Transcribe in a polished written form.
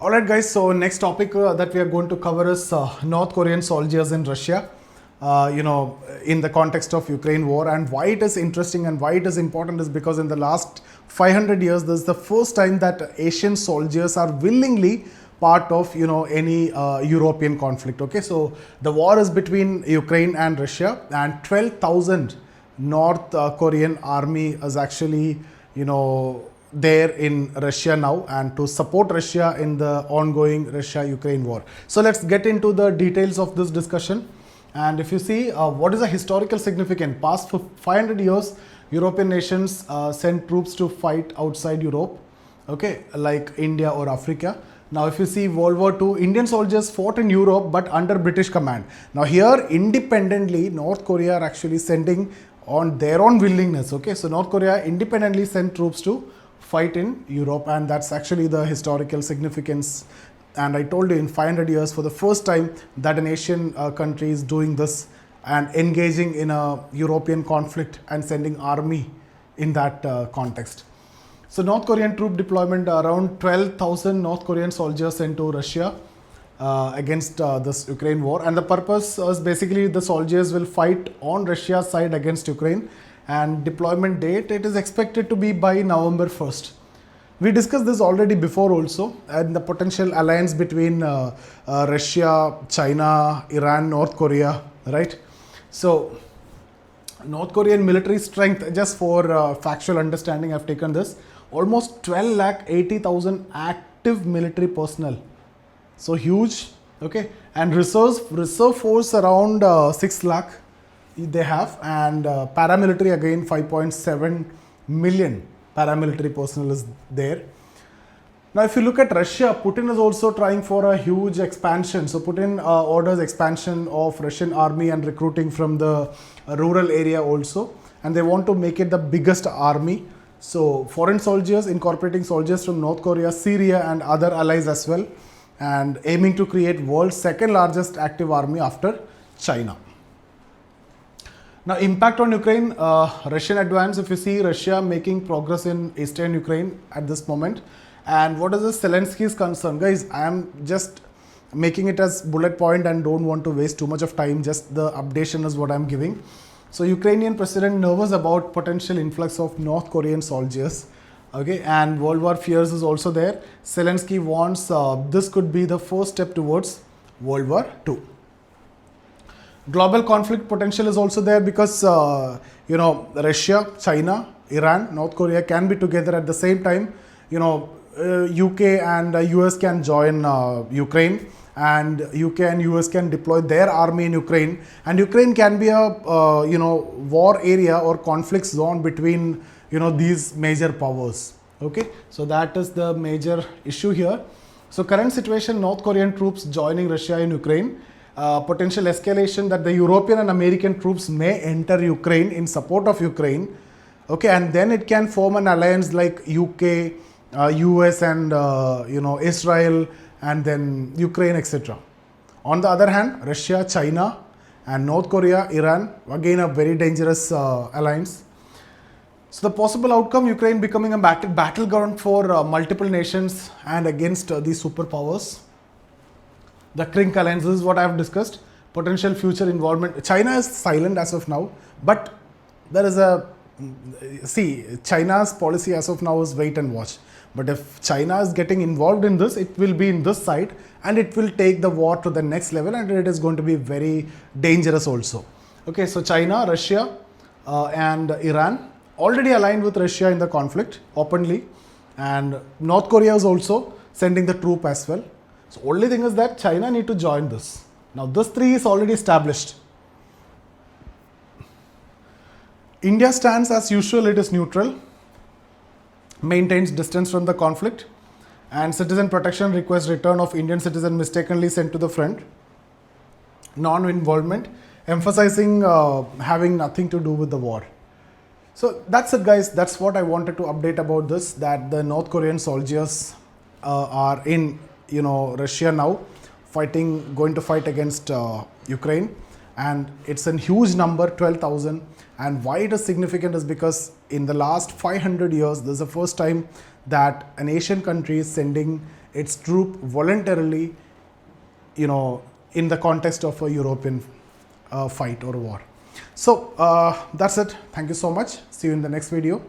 Alright guys, so next topic that we are going to cover is North Korean soldiers in Russia, in the context of Ukraine war, and why it is interesting and why it is important is because in the last 500 years, this is the first time that Asian soldiers are willingly part of, any European conflict. Okay, so the war is between Ukraine and Russia, and 12,000 North Korean army is actually, there in Russia now and to support Russia in the ongoing Russia-Ukraine war. So let's get into the details of this discussion. And if you see what is the historical significance, past 500 years, European nations sent troops to fight outside Europe, okay, like India or Africa. Now, if you see World War II, Indian soldiers fought in Europe but under British command. Now, here independently, North Korea are actually sending on their own willingness, okay. So, North Korea independently sent troops to fight in Europe, and that's actually the historical significance. And I told you in 500 years for the first time that an Asian country is doing this and engaging in a European conflict and sending army in that context. So North Korean troop deployment, around 12,000 North Korean soldiers sent to Russia against this Ukraine war, and the purpose is basically the soldiers will fight on Russia's side against Ukraine, and deployment date, it is expected to be by November 1st. We discussed this already before also, and the potential alliance between Russia, China, Iran, North Korea, right? So North Korean military strength, just for factual understanding, I've taken this, almost 12,80,000 active military personnel. So huge, okay, and reserve force around 6 lakh they have, and paramilitary again 5.7 million paramilitary personnel is there. Now, if you look at Russia, Putin is also trying for a huge expansion. So Putin orders expansion of Russian army and recruiting from the rural area also, and they want to make it the biggest army. So foreign soldiers, incorporating soldiers from North Korea, Syria and other allies as well, and aiming to create world's second largest active army after China. Now, impact on Ukraine, Russian advance, if you see Russia making progress in eastern Ukraine at this moment. And what is the Zelensky's concern? Guys, I am just making it as bullet point and don't want to waste too much of time. Just the updation is what I am giving. So, Ukrainian president nervous about potential influx of North Korean soldiers. Okay, and World War fears is also there. Zelensky wants this could be the first step towards World War II. Global conflict potential is also there because, Russia, China, Iran, North Korea can be together at the same time. UK and US can join Ukraine, and UK and US can deploy their army in Ukraine, and Ukraine can be a, war area or conflict zone between, these major powers. Okay, so that is the major issue here. So current situation, North Korean troops joining Russia in Ukraine. Potential escalation that the European and American troops may enter Ukraine in support of Ukraine, okay, and then it can form an alliance like UK, US and Israel, and then Ukraine, etc. On the other hand, Russia, China and North Korea, Iran, again a very dangerous alliance. So the possible outcome, Ukraine becoming a battleground for multiple nations and against these superpowers. The CRINK alliance, this is what I have discussed. Potential future involvement. China is silent as of now, but there is China's policy as of now is wait and watch. But if China is getting involved in this, it will be in this side and it will take the war to the next level, and it is going to be very dangerous also. Okay, so China, Russia and Iran already aligned with Russia in the conflict openly, and North Korea is also sending the troop as well. So only thing is that China need to join this. Now this three is already established. India stands as usual, it is neutral, maintains distance from the conflict, and citizen protection requests return of Indian citizen mistakenly sent to the front. Non-involvement, emphasizing having nothing to do with the war. So that's it guys, that's what I wanted to update about this, that the North Korean soldiers are in Russia now, going to fight against Ukraine, and it's a huge number, 12,000. And why it is significant is because in the last 500 years, this is the first time that an Asian country is sending its troop voluntarily, in the context of a European fight or war. So that's it. Thank you so much. See you in the next video.